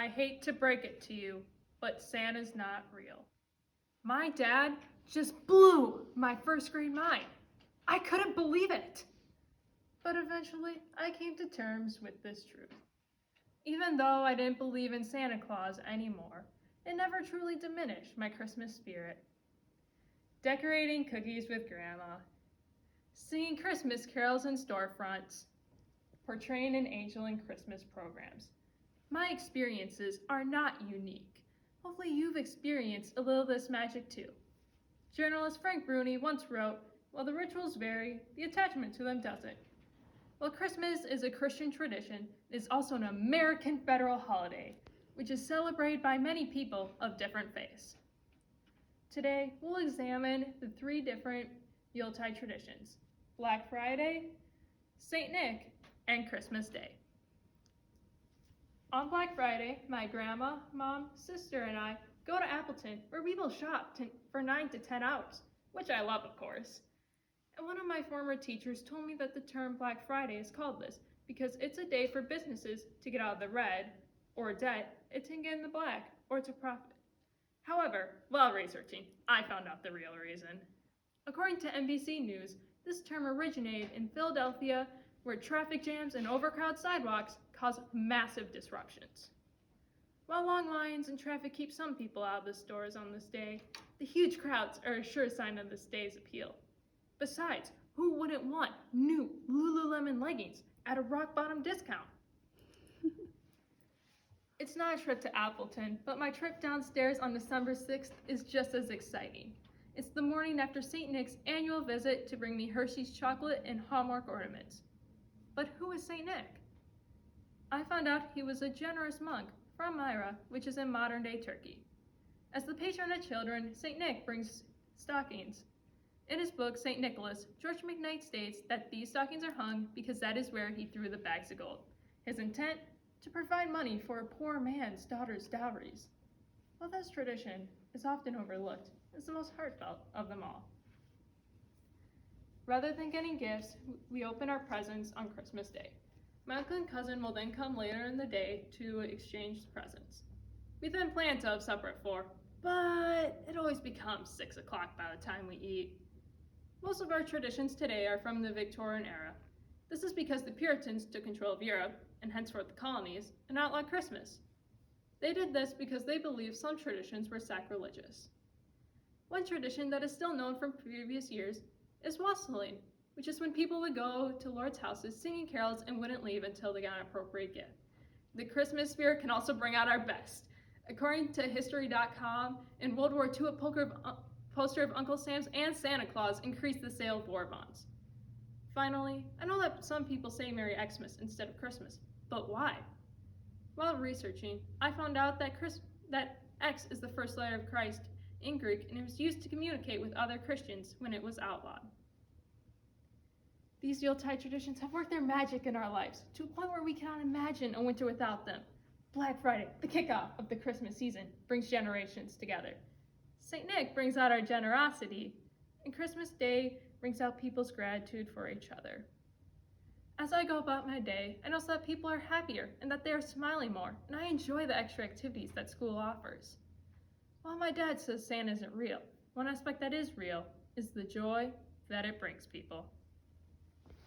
I hate to break it to you, but Santa's not real. My dad just blew my first grade mind. I couldn't believe it. But eventually, I came to terms with this truth. Even though I didn't believe in Santa Claus anymore, it never truly diminished my Christmas spirit. Decorating cookies with Grandma, singing Christmas carols in storefronts, portraying an angel in Christmas programs. My experiences are not unique. Hopefully you've experienced a little of this magic too. Journalist Frank Bruni once wrote, "While the rituals vary, the attachment to them doesn't." While Christmas is a Christian tradition, it is also an American federal holiday, which is celebrated by many people of different faiths. Today, we'll examine the 3 different Yuletide traditions: Black Friday, St. Nick, and Christmas Day. On Black Friday, my grandma, mom, sister, and I go to Appleton, where we will shop for 9 to 10 hours, which I love, of course. And one of my former teachers told me that the term Black Friday is called this because it's a day for businesses to get out of the red, or debt, and to get in the black, or to profit. However, while researching, I found out the real reason. According to NBC News, this term originated in Philadelphia, where traffic jams and overcrowded sidewalks cause massive disruptions. While long lines and traffic keep some people out of the stores on this day, the huge crowds are a sure sign of this day's appeal. Besides, who wouldn't want new Lululemon leggings at a rock-bottom discount? It's not a trip to Appleton, but my trip downstairs on December 6th is just as exciting. It's the morning after St. Nick's annual visit to bring me Hershey's chocolate and Hallmark ornaments. But who is St. Nick? I found out he was a generous monk from Myra, which is in modern-day Turkey. As the patron of children, St. Nick brings stockings. In his book, St. Nicholas, George McKnight states that these stockings are hung because that is where he threw the bags of gold. His intent? To provide money for a poor man's daughter's dowries. While this tradition is often overlooked, it's the most heartfelt of them all. Rather than getting gifts, we open our presents on Christmas Day. My uncle and cousin will then come later in the day to exchange presents. We then plan to have supper at 4, but it always becomes 6 o'clock by the time we eat. Most of our traditions today are from the Victorian era. This is because the Puritans took control of Europe, and henceforth the colonies, and outlawed Christmas. They did this because they believed some traditions were sacrilegious. One tradition that is still known from previous years is wassailing, which is when people would go to lords' houses singing carols and wouldn't leave until they got an appropriate gift. The Christmas spirit can also bring out our best. According to History.com, in World War II, a poster of Uncle Sam's and Santa Claus increased the sale of war bonds. Finally, I know that some people say Merry Xmas instead of Christmas, but why? While researching, I found out that X is the first letter of Christ in Greek, and it was used to communicate with other Christians when it was outlawed. These Yuletide traditions have worked their magic in our lives, to a point where we cannot imagine a winter without them. Black Friday, the kickoff of the Christmas season, brings generations together. St. Nick brings out our generosity, and Christmas Day brings out people's gratitude for each other. As I go about my day, I notice that people are happier and that they are smiling more, and I enjoy the extra activities that school offers. While my dad says Santa isn't real, one aspect that is real is the joy that it brings people.